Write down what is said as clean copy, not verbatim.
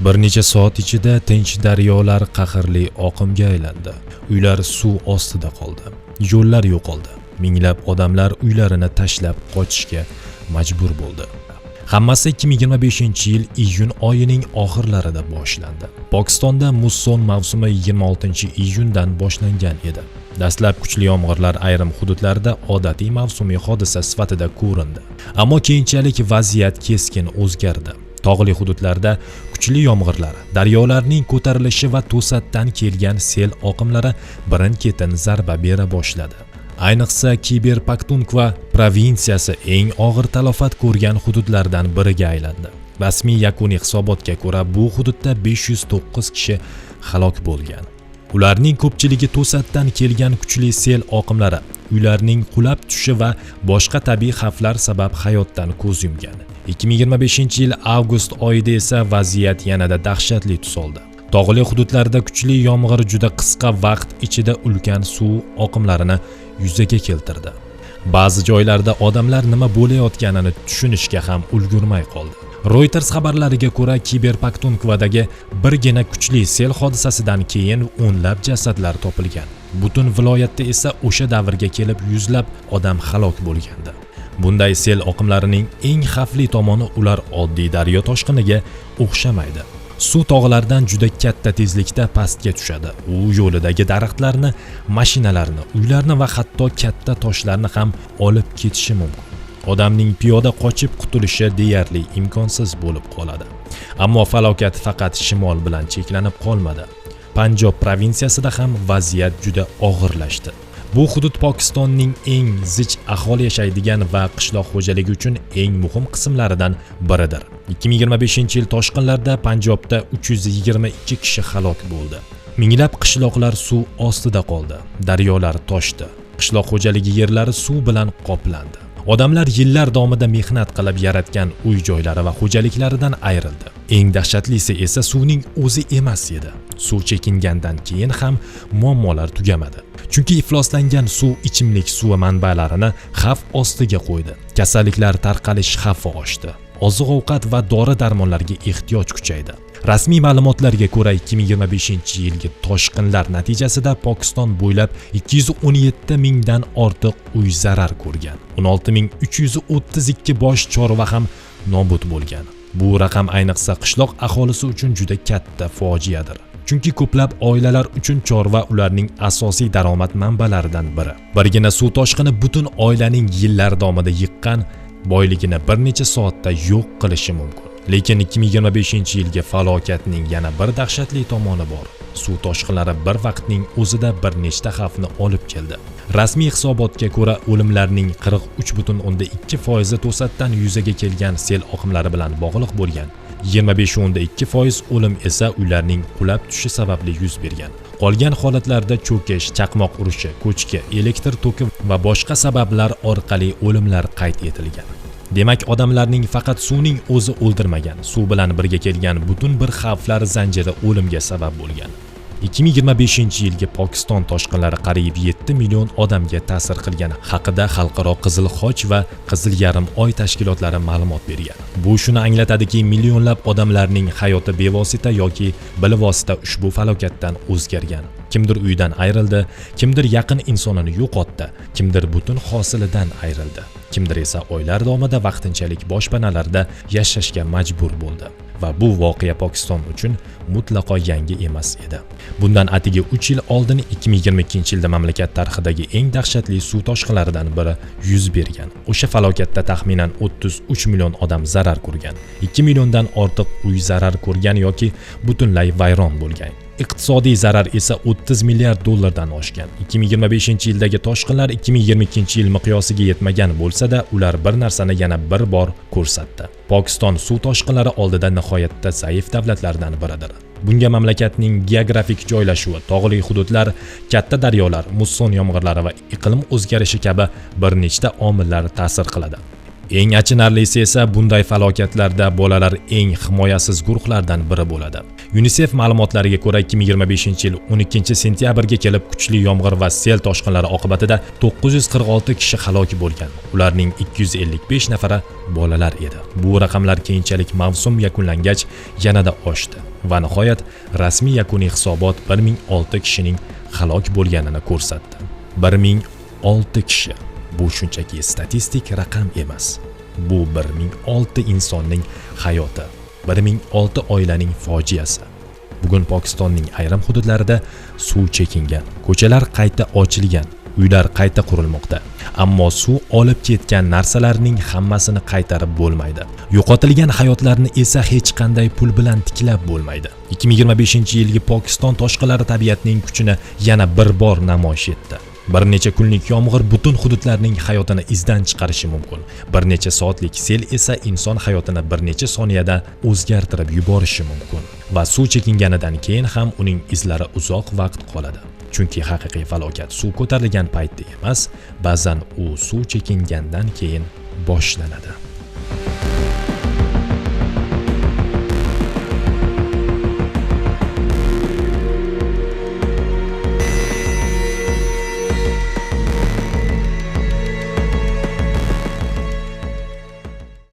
Bir necha soat ichida tinch daryolar qahrli oqimga aylandi. Uylar suv ostida qoldi. Yo'llar yo'qoldi. Minglab odamlar uylarini tashlab qochishga majbur bo'ldi. Hammasi 2025-yil iyun oyining oxirlarida boshlandi. Pokistonda musson mavsumi 26-iyundan boshlangan edi. Dastlab kuchli yomg'irlar ayrim hududlarda odatiy mavsumiy hodisa sifatida ko'rindi. Ammo keyinchalik vaziyat keskin o'zgardi. Tog'li hududlarda kuchli yomg'irlar, daryolarning ko'tarilishi va to'satdan kelgan sel oqimlari birin-ketin zarba bera boshladi. Ayniqsa Kiber Paktunkva provinsiyasi eng og'ir talafot ko'rgan hududlardan biriga aylandi. Rasmiy yakuniy hisobotga ko'ra, bu hududda 509 kishi halok bo'lgan. Ularning ko'pchiligi to'satdan kelgan kuchli sel oqimlari, uylarning qulab tushishi va boshqa tabiiy xavflar sabab hayotdan ko'z yumgan. 2025-yil avgust oyida esa vaziyat yanada dahshatli tus oldi. Tog'li hududlarda kuchli yomg'ir juda qisqa vaqt ichida ulkan suv oqimlarini yuzaga keltirdi. Ba'zi joylarda odamlar nima bo'layotganini tushunishga ham ulgurmay qoldi. Reuters xabarlariga ko'ra, Kiber Paktunkvadagi birgina kuchli sel hodisasidan keyin o'nlab jasadlar topilgan. Butun viloyatda esa o'sha davrga kelib yuzlab odam halok bo'lgandi. Bunday sel oqimlarining eng xavfli tomoni ular oddiy daryo toshqiniga o'xshamaydi. Suv tog'lardan juda katta tezlikda pastga tushadi. U yo'lidagi daraxtlarni, mashinalarni, uylarni va hatto katta toshlarni ham olib ketishi mumkin. Odamning piyoda qochib qutulishi deyarli imkonsiz bo'lib qoladi. Ammo falokat faqat shimol bilan cheklanib qolmadi. Panjob provinsiyasida ham vaziyat juda og'irlashdi. Bu hudud Pokistonning eng zich aholi yashaydigan va qishloq xo'jaligi uchun eng muhim qismlaridan biridir. 2025-yil toshqinlarda Panjobda 322 kishi halok bo'ldi. Minglab qishloqlar suv ostida qoldi. Daryolar toshdi. Qishloq xo'jaligi yerlari suv bilan qoplandi. Odamlar yillar davomida mehnat qilib yaratgan uy-joylari va xo'jaliklaridan ayrildi. Eng dahshatlisi esa suvning o'zi emas edi. Suv chekingandan keyin ham muammolar tugamadi. Chunki ifloslangan suv ichimlik suvi manbalarini xavf ostiga qo'ydi. Kasalliklar tarqalish xavfi oshdi. Oziq-ovqat va dori-darmonlarga ehtiyoj kuchaydi. Rasmiy ma'lumotlarga ko'ra, 2025-yilgi toshqinlar natijasida Pokiston bo'ylab 217 mingdan ortiq uy zarar ko'rgan. 16332 bosh chorva ham nobud bo'lgan. Bu raqam ayniqsa qishloq aholisi uchun juda katta fojiadir. Chunki ko'plab oilalar uchun chorva ularning asosiy daromad manbalaridan biri. Birgina suv toshqini butun oilaning yillar davomida yiqqan boyligini bir necha soatda yo'q qilishi mumkin. Lekin 2025-yilgi falokatning yana bir dahshatli tomoni bor. Suv toshqinlari bir vaqtning o'zida bir nechta xavfni olib keldi. Rasmiy hisobotga ko'ra, o'limlarning 43.2% to'satdan yuzaga kelgan sel oqimlari bilan bog'liq bo'lgan. 25.2% o'lim esa uylarning qulab tushishi sababli yuz bergan. Qolgan holatlarda cho'kish, chaqmoq urishi, ko'chki, elektr toki va boshqa sabablar orqali o'limlar qayd etilgan. Demak, odamlarning faqat suvning o'zi o'ldirmagan, suv bilan birga kelgan butun bir xavflar zanjiri o'limga sabab bo'lgan. 2025-yilgi Pokiston toshqinlari qariyb 7 million odamga ta'sir qilgani haqida Xalqaro Qizil Xoch va Qizil yarim oy tashkilotlari ma'lumot bergan. Bu shuni anglatadiki, millionlab odamlarning hayoti bevosita yoki bilvosita ushbu falokatdan o'zgargan. Kimdir uydan ayrildi, kimdir yaqin insonini yo'qotdi, kimdir butun hosilidan ayrildi, kimdir esa oylar davomida vaqtinchalik boshpanalarda yashashga majbur bo'ldi. Va bu voqea Pokiston uchun mutlaqo yangi emas edi. Bundan atigi 3 yil oldin 2022-yilda mamlakat tarixidagi eng dahshatli suv toshqinlaridan biri yuz bergan. O'sha falokatda taxminan 33 million odam zarar ko'rgan. 2 milliondan ortiq uy zarar ko'rgan yoki butunlay vayron bo'lgan. Iqtisodiy zarar esa 30 milliard dollardan oshgan. 2025-yildagi toshqinlar 2022-yil miqyosiga yetmagan bo'lsa-da, ular bir narsani yana bir bor ko'rsatdi. Pokiston suv toshqinlari oldida nihoyatda zaif davlatlardan biridir. Bunga mamlakatning geografik joylashuvi, tog'li hududlar, katta daryolar, musson yomg'irlari va iqlim o'zgarishi kabi bir nechta omillar ta'sir qiladi. Eng achinarlisi esa bunday falokatlarda bolalar eng himoyasiz guruhlardan biri bo'ladi. UNICEF ma'lumotlariga ko'ra 2025-yil 12-sentyabrga kelib kuchli yomg'ir va sel toshqinlari oqibatida 946 kishi halok bo'lgan. Ularning 255 nafari bolalar edi. Bu raqamlar keyinchalik mavsum yakunlangach yanada oshdi va nihoyat rasmiy yakuniy hisobot 1006 kishining halok bo'lganini ko'rsatdi. 1006 kishi. Bu shunchaki statistik raqam emas. Bu 1006 insonning hayoti, 1006 oilaning fojiasi. Bugun Pokistonning ayrim hududlarida suv chekingan, ko'chalar qayta ochilgan, uylar qayta qurilmoqda. Ammo suv olib ketgan narsalarning hammasini qaytarib bo'lmaydi. Yo'qotilgan hayotlarni esa hech qanday pul bilan tiklab bo'lmaydi. 2025-yilgi Pokiston toshqinlari tabiatning kuchini yana bir bor namoyish etdi. Bir necha kunlik yomg'ir butun hududlarning hayotini izdan chiqarishi mumkin. Bir necha soatlik sel esa inson hayotini bir necha soniyada o'zgartirib yuborishi mumkin. Va suv chekinganidan keyin ham uning izlari uzoq vaqt qoladi. Chunki haqiqiy falokat suv ko'tarilgan paytda emas, ba'zan u suv chekingandan keyin boshlanadi.